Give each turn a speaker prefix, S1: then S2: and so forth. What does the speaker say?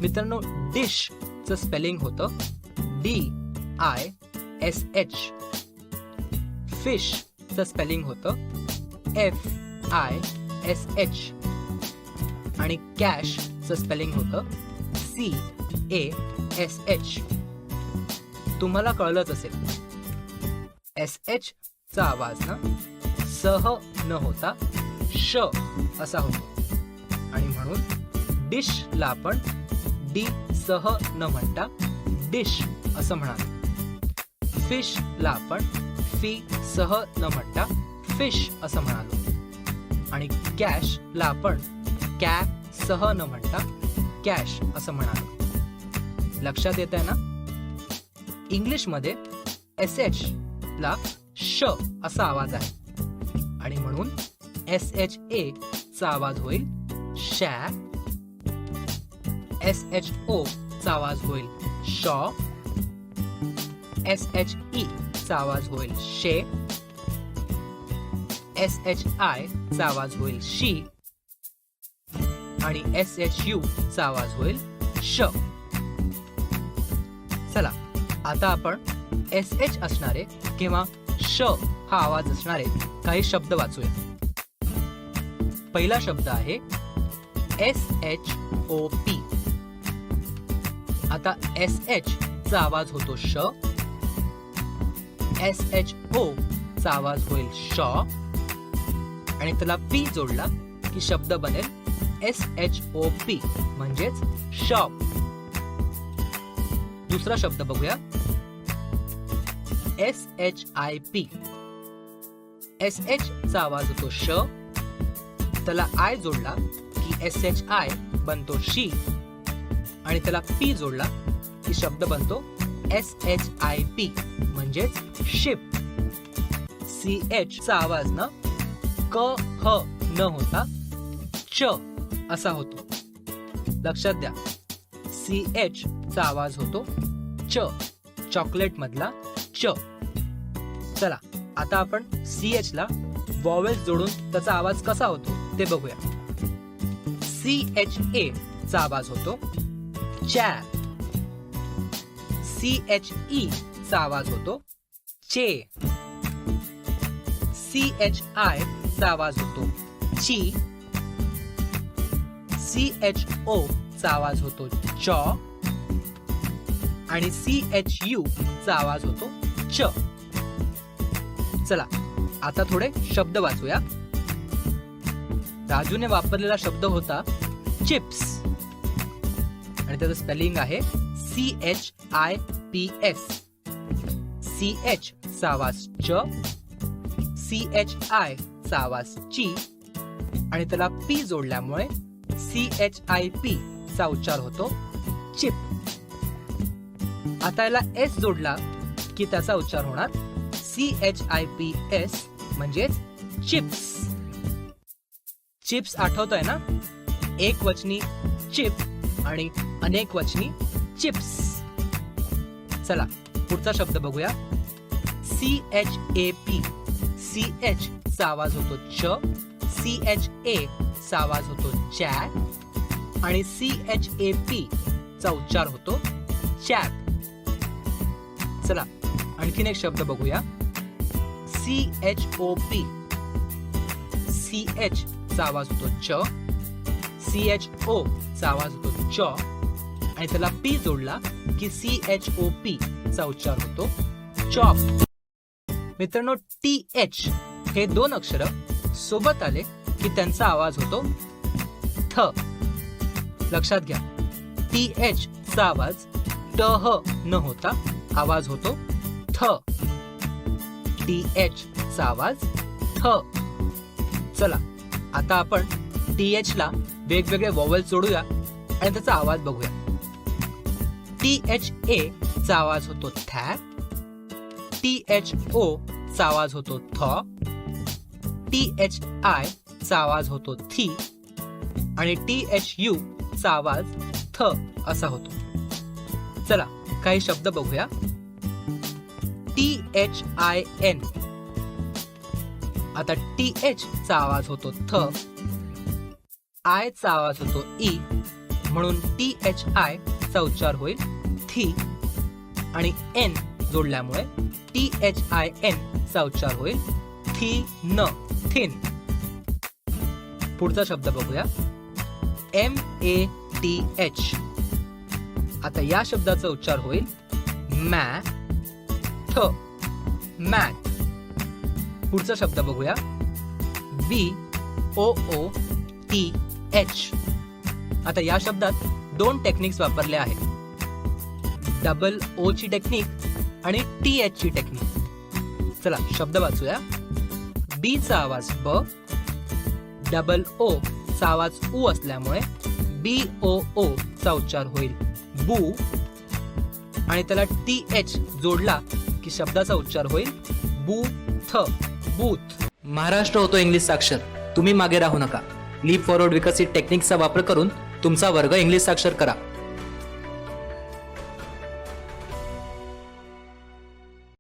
S1: मित्रांनो, डिश चं स्पेलिंग होतं DISH. फिश चं स्पेलिंग होतं FISH. आणि कॅश चं स्पेलिंग होतं CASH. तुम्हाला कळलंच असेल, SH चा आवाज ना सह न होता श असा होतो आणि म्हणून डिश ला आपण डी सह न म्हणता डिश असं म्हणालो. फिश ला आपण फी सह न म्हणता फिश असं म्हणालो आणि कॅश ला आपण कॅ सह न म्हणता कॅश असं म्हणालो. लक्षात येत आहे ना? इंग्लिश मध्ये SH ला श असा आवाज आहे आणि म्हणून SHA चा आवाज होईल शॅ. SHO चा आवाज होईल शॉ. SHE चा आवाज होईल शे. SHI चा आवाज होईल शी आणि SHU चा आवाज होईल श. चला, आता आपण SH असणारे किंवा श हा आवाज असणारे काही शब्द वाचूया. पहिला शब्द आहे SHOP. आता SH चा आवाज होतो श. SHO चा आवाज होईल शॉ आणि त्याला P जोडला की शब्द बनेल SHOP म्हणजेच शॉप. दुसरा शब्द बघूया, SHIP. SH चा आवाज होतो श, त्याला I जोडला की SHI बनतो शी आणि त्याला P जोडला की शब्द बनतो SHIP म्हणजेच शिप. CH चा आवाज ना क ह न होता च असा होतो. लक्षात द्या, CH चा आवाज होतो च, चॉकलेट मधला च. चला, आता आपण CH ला वॉवेल्स जोडून त्याचा आवाज कसा होतो ते बघूया. CHA चा आवाज होतो चॅ. CHE चा आवाज होतो चे. CHI चा आवाज होतो ची. CHO चा आवाज होतो चॉ आणि CHU चा आवाज होतो च. चला, आता थोडे शब्द वाचूया. राजूने वापरलेला शब्द होता चिप्स आणि त्याचं स्पेलिंग आहे CHIPS. CH चा आवाज च, CHI चा आवाज ची आणि त्याला P जोडल्यामुळे CHIP चा उच्चार होतो चिप. आता याला S जोडला की त्याचा उच्चार होणार CHIPS म्हणजेच चिप्स. चिप्स आठवतोय ना? एक वचनी चिप आणि अनेक वचनी चिप्स. चला, पुढचा शब्द बघूया. CHAP. CH चा आवाज होतो च, CHA चा आवाज होतो चॅ आणि CHAP चा उच्चार होतो चॅप. चला, आणखीन एक शब्द बघूया. CHOP. CH चा आवाज होतो च, CHO चा आवाज होतो च आणि त्याला P जोडला की CHOP चा उच्चार होतो चॉप. मित्रांनो, TH हे दोन अक्षर सोबत आले की त्यांचा आवाज होतो थ. लक्षात घ्या, TH चा आवाज टह न होता आवाज होतो थ. TH चा आवाज थ. चला, आता आपण TH ला वेगवेगळे वॉवेल जोडूया आणि त्याचा आवाज बघूया. THA चा आवाज होतो थॅ. THO चा आवाज होतो थ. THI चा आवाज होतो थी आणि THU चा आवाज थ असा होतो. चला, काही शब्द बघूया. THIN. आता TH चा आवाज होतो थ, I चा आवाज होतो ई म्हणून THI चा उच्चार होईल थी, आणि N जोडल्यामुळे THIN चा उच्चार होईल थीन, थिन. पुढचा शब्द बघूया, MATH. आता या शब्दाचा उच्चार होईल मॅथ, मॅथ. पुढचा शब्द बघूया, BOOTH. आता या शब्दात 2 टेक्निक्स वापरल्या आहेत, डबल ओ ची टेक्निक आणि TH ची टेक्निक. चला शब्द वाचूया. B चा आवाज ब, डबल ओ चा आवाज उ असल्यामुळे BOO चा उच्चार होईल बू, आणि त्याला TH जोडला की शब्दाचा उच्चार होईल बूथ, बूथ. महाराष्ट्र होतो इंग्लिश साक्षर. तुम्ही मागे राहू नका. लीप फॉरवर्ड विकसित टेक्निकचा वापर करून तुमचा वर्ग इंग्लिश साक्षर करा.